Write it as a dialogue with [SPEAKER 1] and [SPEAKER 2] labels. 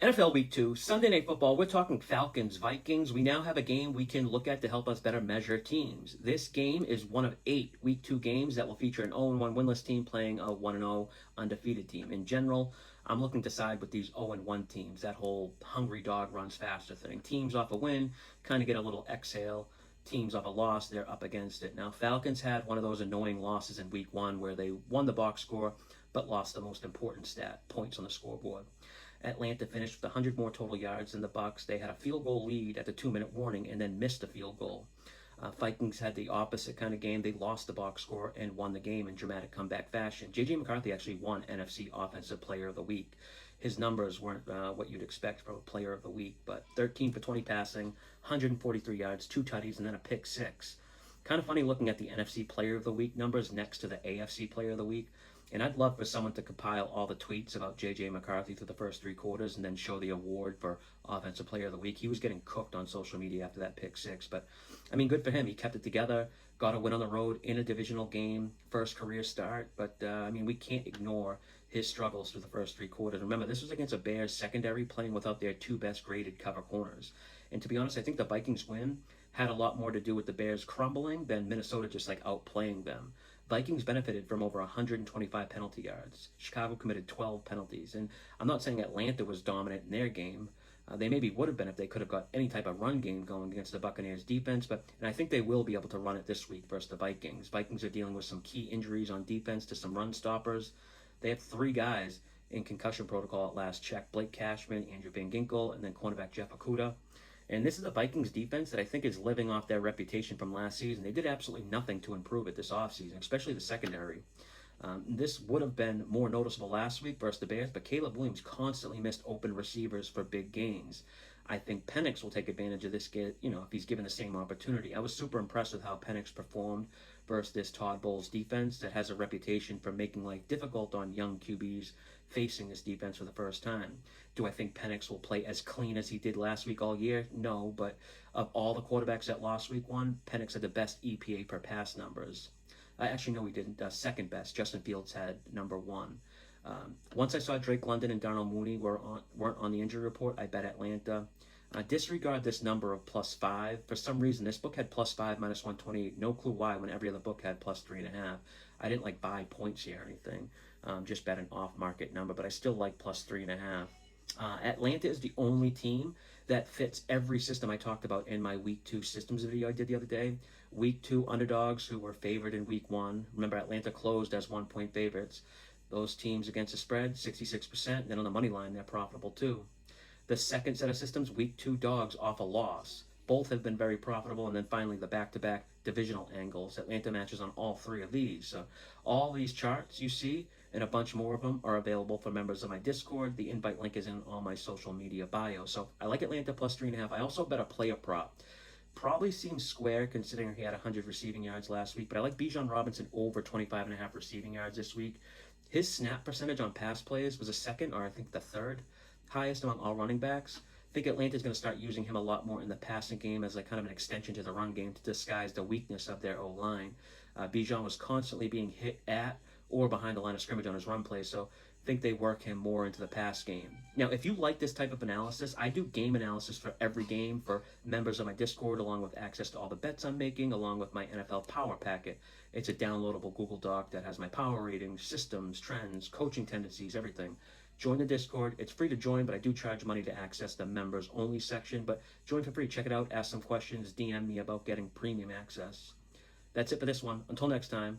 [SPEAKER 1] NFL Week 2, Sunday Night Football. We're talking Falcons, Vikings. We now have a game we can look at to help us better measure teams. This game is one of 8 Week 2 games that will feature an 0-1 winless team playing a 1-0 undefeated team. In general, I'm looking to side with these 0-1 teams. That whole hungry dog runs faster thing. Teams off a win kind of get a little exhale. Teams off a loss, they're up against it. Now, Falcons had one of those annoying losses in Week 1 where they won the box score but lost the most important stat, points on the scoreboard. Atlanta finished with 100 more total yards than the Bucs. They had a field goal lead at the 2-minute warning and then missed a field goal. Vikings had the opposite kind of game. They lost the box score and won the game in dramatic comeback fashion. J.J. McCarthy actually won NFC Offensive Player of the Week. His numbers weren't what you'd expect from a Player of the Week, but 13 for 20 passing, 143 yards, 2 tutties, and then a pick 6. Kind of funny looking at the NFC Player of the Week numbers next to the AFC Player of the Week. And I'd love for someone to compile all the tweets about J.J. McCarthy through the first 3 quarters and then show the award for Offensive Player of the Week. He was getting cooked on social media after that pick 6. But, I mean, good for him. He kept it together, got a win on the road in a divisional game, first career start. But, I mean, we can't ignore his struggles through the first 3 quarters. Remember, this was against a Bears secondary playing without their 2 best graded cover corners. And to be honest, I think the Vikings win had a lot more to do with the Bears crumbling than Minnesota just like outplaying them. Vikings benefited from over 125 penalty yards. Chicago committed 12 penalties. And I'm not saying Atlanta was dominant in their game. They maybe would have been if they could have got any type of run game going against the Buccaneers defense, and I think they will be able to run it this week versus the Vikings. Vikings are dealing with some key injuries on defense to some run stoppers. They have 3 guys in concussion protocol at last check: Blake Cashman, Andrew Van Ginkel, and then cornerback Jeff Okudah. And this is a Vikings defense that I think is living off their reputation from last season. They did absolutely nothing to improve it this offseason, especially the secondary. This would have been more noticeable last week versus the Bears, but Caleb Williams constantly missed open receivers for big gains. I think Penix will take advantage of this, if he's given the same opportunity. I was super impressed with how Penix performed versus this Todd Bowles defense that has a reputation for making life difficult on young QBs facing this defense for the first time. Do I think Penix will play as clean as he did last week all year? No, but of all the quarterbacks that lost week 1, Penix had the best EPA per pass numbers. Actually, no, he didn't. Second best. Justin Fields had number 1. Once I saw Drake London and Darnell Mooney weren't on the injury report, I bet Atlanta. Disregard this number of +5. For some reason, this book had +5 minus 128. No clue why, when every other book had +3.5. I didn't buy points here or anything. Just bet an off-market number, but I still like +3.5. Atlanta is the only team that fits every system I talked about in my Week 2 systems video I did the other day. Week 2 underdogs who were favored in Week 1. Remember, Atlanta closed as 1-point favorites. Those teams against the spread, 66%. Then on the money line, they're profitable too. The second set of systems, Week 2 dogs off a loss. Both have been very profitable. And then finally, the back-to-back divisional angles. Atlanta matches on all 3 of these. So all these charts you see, and a bunch more of them, are available for members of my Discord. The invite link is in all my social media bio. So I like Atlanta +3.5. I also bet a player prop. Probably seems square considering he had 100 receiving yards last week, but I like Bijan Robinson over 25.5 receiving yards this week. His snap percentage on pass plays was the second, or I think the third highest among all running backs. I think Atlanta's going to start using him a lot more in the passing game as kind of an extension to the run game to disguise the weakness of their O-line. Bijan was constantly being hit at or behind the line of scrimmage on his run plays, so I think they work him more into the pass game. Now, if you like this type of analysis, I do game analysis for every game for members of my Discord, along with access to all the bets I'm making, along with my NFL Power Packet. It's a downloadable Google Doc that has my power ratings, systems, trends, coaching tendencies, everything. Join the Discord. It's free to join, but I do charge money to access the members only section. But join for free. Check it out. Ask some questions. DM me about getting premium access. That's it for this one. Until next time.